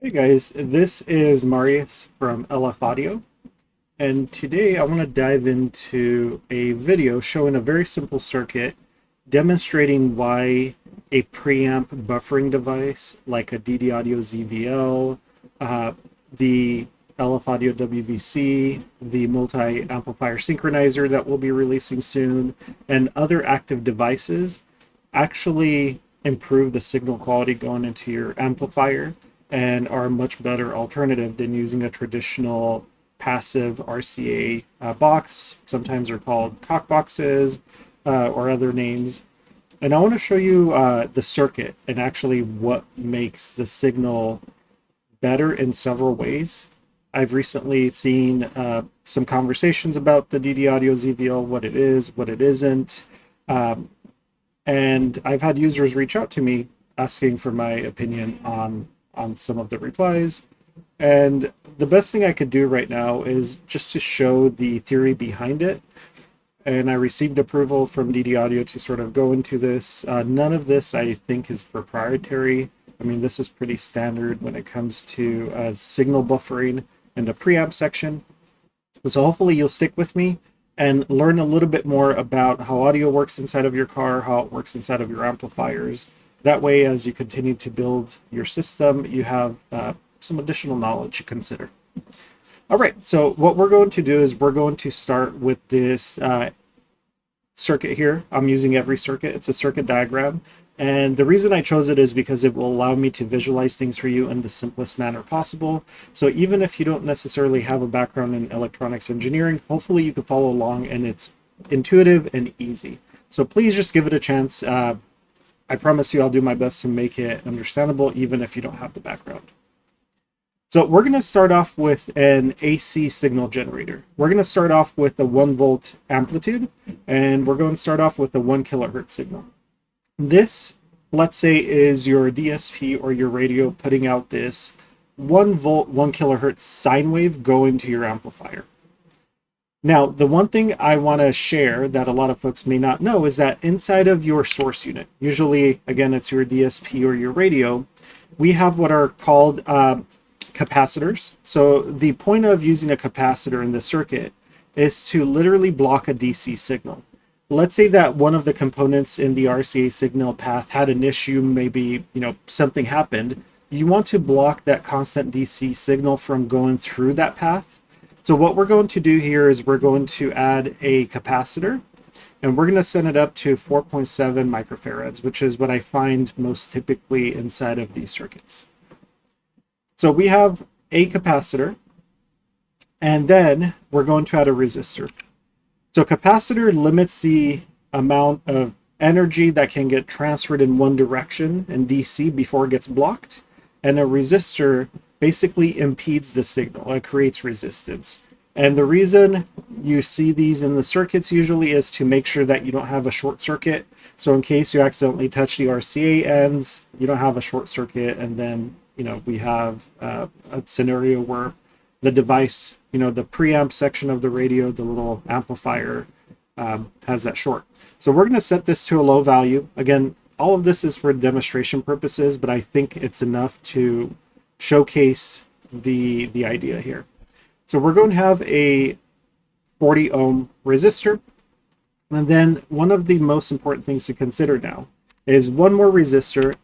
Hey guys, this is Marius from LF Audio, and today I want to dive into a video showing a very simple circuit demonstrating why a preamp buffering device like a DD Audio ZVL, the LF Audio WVC, the multi-amplifier synchronizer that we'll be releasing soon, and other active devices actually improve the signal quality going into your amplifier and are a much better alternative than using a traditional passive RCA box. Sometimes they're called cock boxes or other names. And I want to show you the circuit and actually what makes the signal better in several ways. I've recently seen some conversations about the DD Audio ZVL, what it is, what it isn't. And I've had users reach out to me asking for my opinion on some of the replies. And the best thing I could do right now is just to show the theory behind it. And I received approval from DD Audio to sort of go into this. None of this I think is proprietary. I mean, this is pretty standard when it comes to signal buffering in the preamp section. So hopefully you'll stick with me and learn a little bit more about how audio works inside of your car, how it works inside of your amplifiers. That way, as you continue to build your system, you have some additional knowledge to consider. All right, so what we're going to do is we're going to start with this circuit here. I'm using every circuit. It's a circuit diagram. And the reason I chose it is because it will allow me to visualize things for you in the simplest manner possible. So even if you don't necessarily have a background in electronics engineering, hopefully you can follow along and it's intuitive and easy. So please just give it a chance. I promise you I'll do my best to make it understandable even if you don't have the background. So we're going to start off with an AC signal generator. We're going to start off with a 1 volt amplitude, and we're going to start off with a 1 kilohertz signal. This, let's say, is your DSP or your radio putting out this 1 volt, 1 kilohertz sine wave going to your amplifier. Now, the one thing I want to share that a lot of folks may not know is that inside of your source unit, usually, again, it's your DSP or your radio, we have what are called capacitors. So the point of using a capacitor in the circuit is to literally block a DC signal. Let's say that one of the components in the RCA signal path had an issue, maybe something happened. You want to block that constant DC signal from going through that path. So what we're going to do here is we're going to add a capacitor, and we're going to set it up to 4.7 microfarads, which is what I find most typically inside of these circuits. So we have a capacitor, and then we're going to add a resistor. So capacitor limits the amount of energy that can get transferred in one direction in DC before it gets blocked, and a resistor basically impedes the signal. It creates resistance. And the reason you see these in the circuits usually is to make sure that you don't have a short circuit. So in case you accidentally touch the RCA ends, you don't have a short circuit, and then we have a scenario where the device, the preamp section of the radio, the little amplifier, has that short. So we're going to set this to a low value. Again, all of this is for demonstration purposes, but I think it's enough to showcase the idea here. So we're going to have a 40 ohm resistor. And then one of the most important things to consider now is one more resistor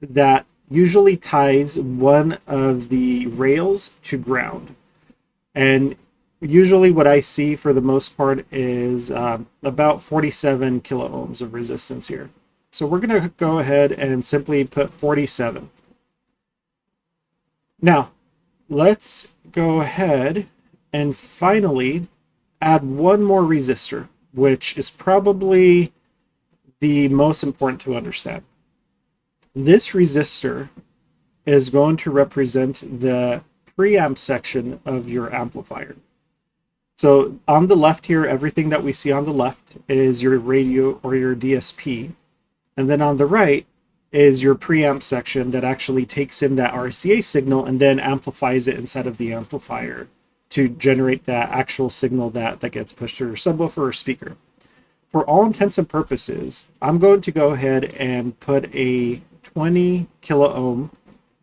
that usually ties one of the rails to ground. And usually what I see for the most part is about 47 kilo ohms of resistance here. So we're going to go ahead and simply put 47. Now, let's go ahead and finally add one more resistor, which is probably the most important to understand. This resistor is going to represent the preamp section of your amplifier. So on the left here, everything that we see on the left is your radio or your DSP. And then on the right is your preamp section that actually takes in that RCA signal and then amplifies it inside of the amplifier to generate that actual signal that gets pushed through your subwoofer or speaker. For all intents and purposes, I'm going to go ahead and put a 20 kilo ohm,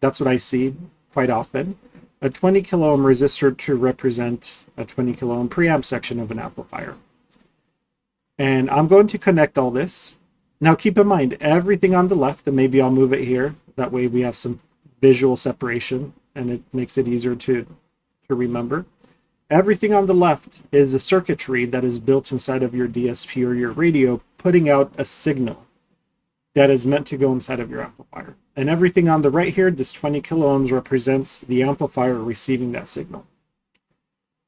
that's what I see, quite often, a 20 kilo ohm resistor to represent a 20 kilo ohm preamp section of an amplifier. And I'm going to connect all this. Now keep in mind, everything on the left, and maybe I'll move it here, that way we have some visual separation and it makes it easier to remember. Everything on the left is a circuitry that is built inside of your DSP or your radio, putting out a signal that is meant to go inside of your amplifier. And everything on the right here, this 20 kilo ohms, represents the amplifier receiving that signal.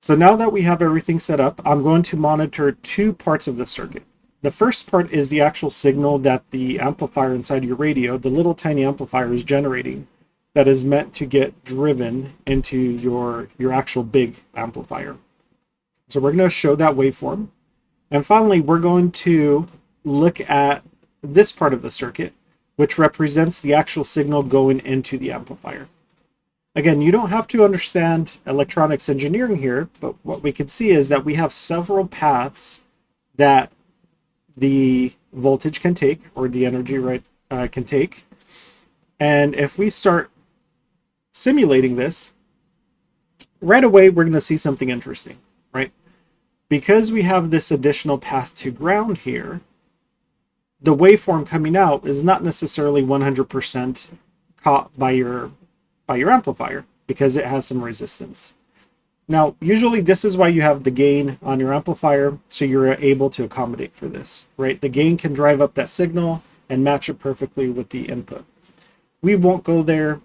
So now that we have everything set up, I'm going to monitor two parts of the circuit. The first part is the actual signal that the amplifier inside your radio, the little tiny amplifier, is generating, that is meant to get driven into your actual big amplifier. So we're going to show that waveform. And finally, we're going to look at this part of the circuit, which represents the actual signal going into the amplifier. Again, you don't have to understand electronics engineering here, but what we can see is that we have several paths that the voltage can take, or the energy can take. And if we start simulating this, right away we're going to see something interesting, right? Because we have this additional path to ground here, the waveform coming out is not necessarily 100% caught by your amplifier, because it has some resistance. Now, usually this is why you have the gain on your amplifier, so you're able to accommodate for this, right? The gain can drive up that signal and match it perfectly with the input. We won't go there.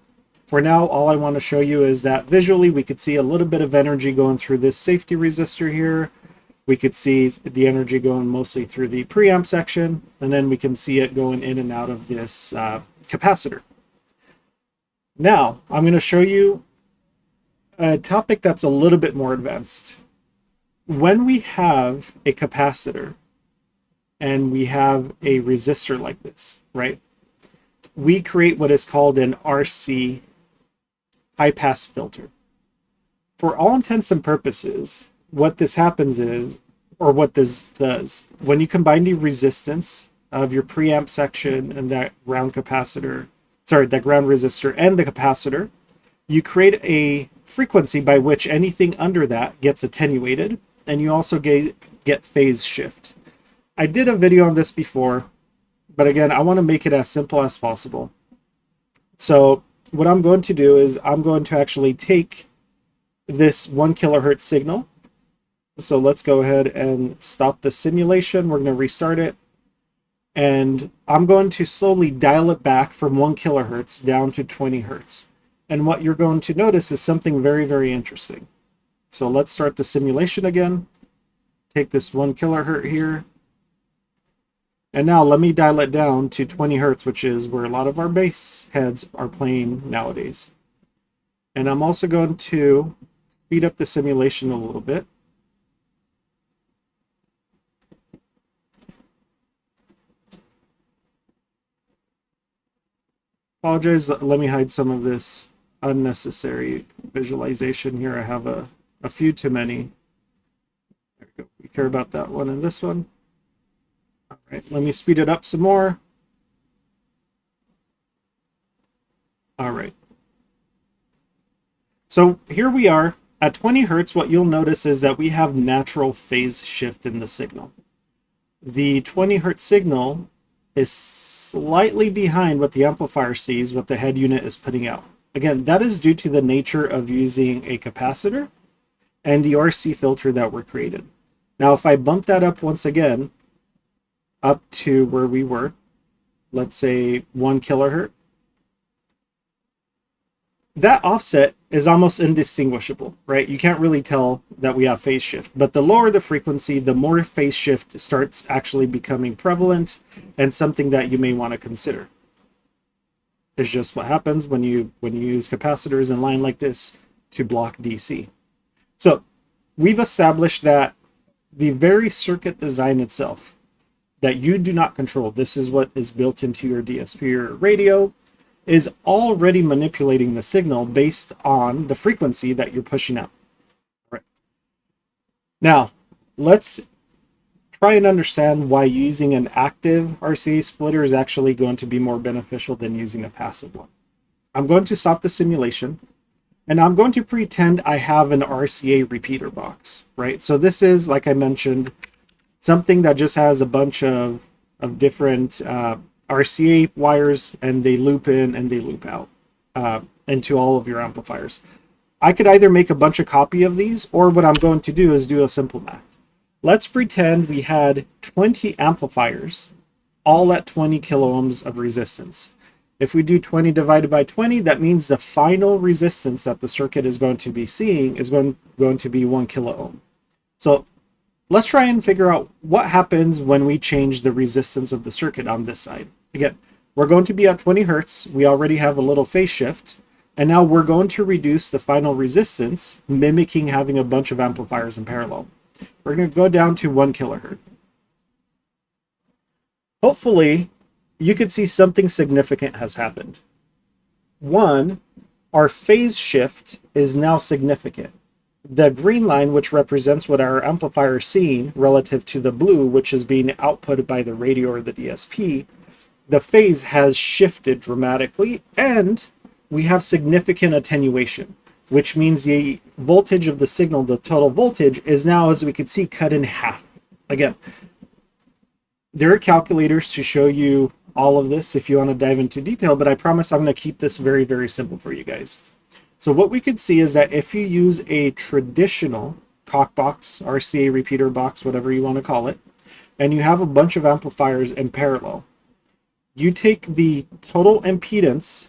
For now, all I want to show you is that visually we could see a little bit of energy going through this safety resistor here. We could see the energy going mostly through the preamp section, and then we can see it going in and out of this capacitor. Now, I'm going to show you a topic that's a little bit more advanced. When we have a capacitor and we have a resistor like this, right? We create what is called an RC, high-pass filter. For all intents and purposes, what this happens is, or what this does, when you combine the resistance of your preamp section and that ground capacitor, that ground resistor and the capacitor, you create a frequency by which anything under that gets attenuated, and you also get phase shift. I did a video on this before, but again, I want to make it as simple as possible. So what I'm going to do is I'm going to actually take this 1 kilohertz signal. So let's go ahead and stop the simulation. We're going to restart it. And I'm going to slowly dial it back from 1 kilohertz down to 20 hertz. And what you're going to notice is something very, very interesting. So let's start the simulation again. Take this 1 kilohertz here. And now let me dial it down to 20 hertz, which is where a lot of our bass heads are playing nowadays. And I'm also going to speed up the simulation a little bit. Apologize, let me hide some of this unnecessary visualization here. I have a few too many. There we go. We care about that one and this one. All right, let me speed it up some more. All right. So here we are at 20 hertz. What you'll notice is that we have natural phase shift in the signal. The 20 hertz signal is slightly behind what the amplifier sees, what the head unit is putting out. Again, that is due to the nature of using a capacitor and the RC filter that were created. Now, if I bump that up once again, up to where we were, let's say 1 kilohertz, that offset is almost indistinguishable, right? You can't really tell that we have phase shift. But the lower the frequency, the more phase shift starts actually becoming prevalent and something that you may want to consider. It's just what happens when you use capacitors in line like this to block DC. So we've established that the very circuit design itself that you do not control, this is what is built into your DSP or radio, is already manipulating the signal based on the frequency that you're pushing out. All right. Now, let's try and understand why using an active RCA splitter is actually going to be more beneficial than using a passive one. I'm going to stop the simulation. And I'm going to pretend I have an RCA repeater box, right? So this is, like I mentioned, something that just has a bunch of different RCA wires, and they loop in and they loop out into all of your amplifiers. I could either make a bunch of copy of these, or what I'm going to do is do a simple math. Let's pretend we had 20 amplifiers, all at 20 kilo ohms of resistance. If we do 20 divided by 20, that means the final resistance that the circuit is going to be seeing is going to be 1 kilo ohm. So let's try and figure out what happens when we change the resistance of the circuit on this side. Again, we're going to be at 20 hertz. We already have a little phase shift. And now we're going to reduce the final resistance, mimicking having a bunch of amplifiers in parallel. We're going to go down to 1 kilohertz. Hopefully, you could see something significant has happened. One, our phase shift is now significant. The green line, which represents what our amplifier is seeing, relative to the blue, which is being outputted by the radio or the DSP, the phase has shifted dramatically, and we have significant attenuation, which means the voltage of the signal, the total voltage, is now, as we can see, cut in half. Again, there are calculators to show you all of this if you want to dive into detail, but I promise I'm going to keep this very, very simple for you guys. So what we could see is that if you use a traditional cock box, RCA repeater box, whatever you want to call it, and you have a bunch of amplifiers in parallel, you take the total impedance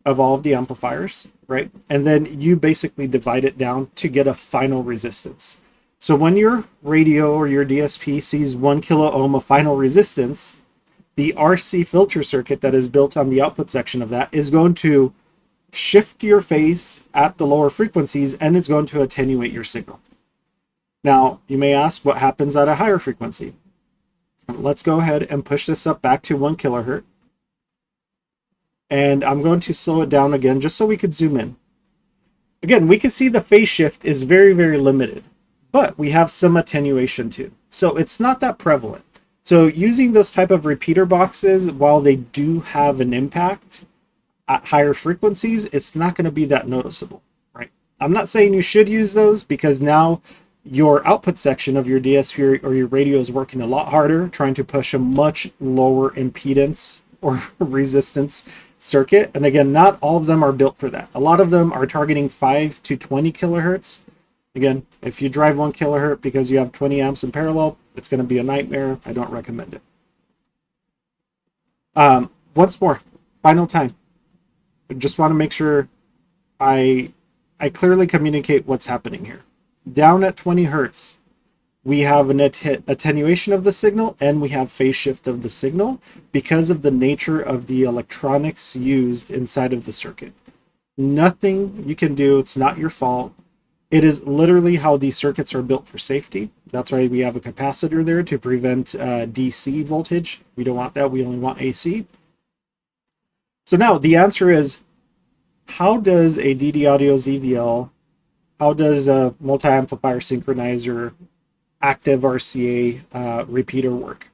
of all of the amplifiers, right? And then you basically divide it down to get a final resistance. So when your radio or your DSP sees 1 kilo ohm of final resistance, the RC filter circuit that is built on the output section of that is going to shift your phase at the lower frequencies, and it's going to attenuate your signal. Now, you may ask, what happens at a higher frequency? Let's go ahead and push this up back to 1 kilohertz. And I'm going to slow it down again just so we could zoom in. Again, we can see the phase shift is very, very limited, but we have some attenuation too. So it's not that prevalent. So using those type of repeater boxes, while they do have an impact at higher frequencies, it's not going to be that noticeable, right? I'm not saying you should use those, because now your output section of your DSP or your radio is working a lot harder, trying to push a much lower impedance or resistance circuit. And again, not all of them are built for that. A lot of them are targeting 5 to 20 kilohertz. Again, if you drive 1 kilohertz because you have 20 amps in parallel, it's going to be a nightmare. I don't recommend it. Once more, final time. I just want to make sure I clearly communicate what's happening here. Down at 20 hertz, we have an attenuation of the signal, and we have phase shift of the signal because of the nature of the electronics used inside of the circuit. Nothing you can do. It's not your fault. It is literally how these circuits are built for safety. That's why we have a capacitor there to prevent DC voltage. We don't want that. We only want AC. So now the answer is, how does a DD Audio ZVL, how does a multi-amplifier synchronizer, active RCA repeater work?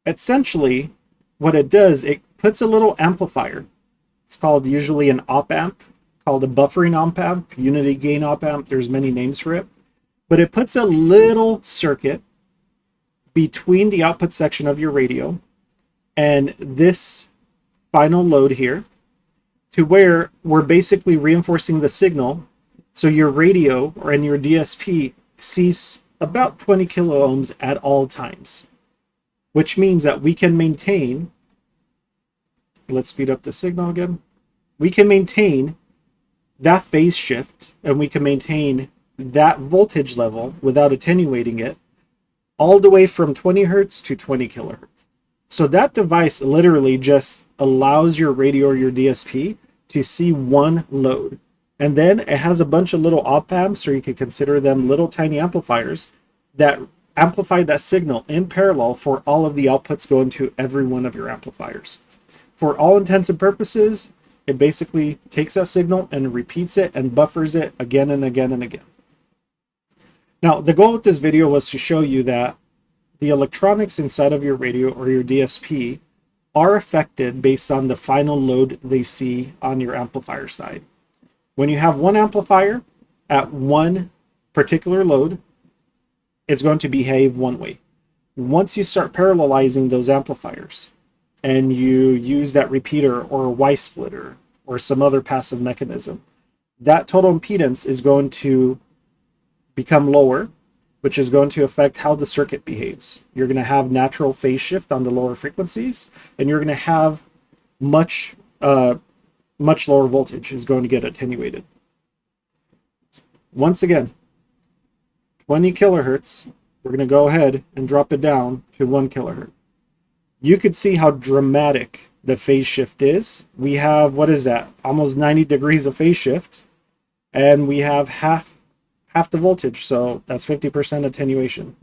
Essentially, what it does, it puts a little amplifier. It's called usually an op-amp, called a buffering op-amp, unity gain op-amp. There's many names for it. But it puts a little circuit between the output section of your radio and this final load here, to where we're basically reinforcing the signal. So your radio or your DSP sees about 20 kilo ohms at all times, which means that we can maintain, let's speed up the signal again, we can maintain that phase shift, and we can maintain that voltage level without attenuating it, all the way from 20 hertz to 20 kilohertz. So that device literally just allows your radio or your DSP to see one load. And then it has a bunch of little op-amps, or you could consider them little tiny amplifiers, that amplify that signal in parallel for all of the outputs going to every one of your amplifiers. For all intents and purposes, it basically takes that signal and repeats it and buffers it again and again and again. Now, the goal with this video was to show you that the electronics inside of your radio or your DSP are affected based on the final load they see on your amplifier side. When you have one amplifier at one particular load, it's going to behave one way. Once you start parallelizing those amplifiers and you use that repeater or a Y splitter or some other passive mechanism, that total impedance is going to become lower, which is going to affect how the circuit behaves. You're going to have natural phase shift on the lower frequencies, and you're going to have much lower voltage is going to get attenuated. Once again, 20 kilohertz, we're going to go ahead and drop it down to 1 kilohertz. You could see how dramatic the phase shift is. We have, what is that? Almost 90 degrees of phase shift, and we have half the voltage, so that's 50% attenuation.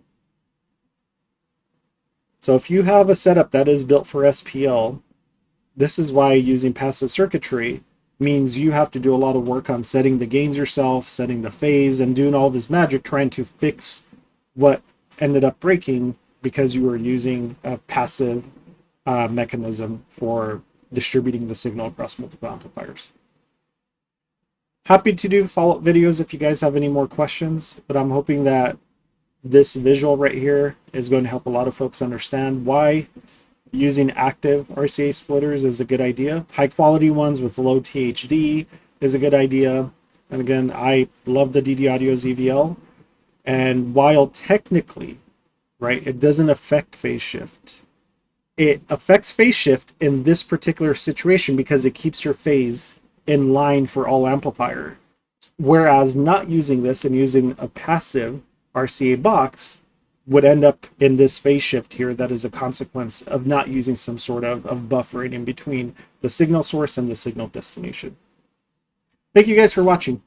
So if you have a setup that is built for SPL, this is why using passive circuitry means you have to do a lot of work on setting the gains yourself, setting the phase, and doing all this magic trying to fix what ended up breaking because you were using a passive mechanism for distributing the signal across multiple amplifiers. Happy to do follow-up videos if you guys have any more questions, but I'm hoping that this visual right here is going to help a lot of folks understand why using active RCA splitters is a good idea. High quality ones with low THD is a good idea. And again, I love the DD Audio ZVL. And while technically, right, it doesn't affect phase shift, it affects phase shift in this particular situation because it keeps your phase in line for all amplifiers. Whereas not using this and using a passive RCA box would end up in this phase shift here that is a consequence of not using some sort of buffering in between the signal source and the signal destination. Thank you guys for watching.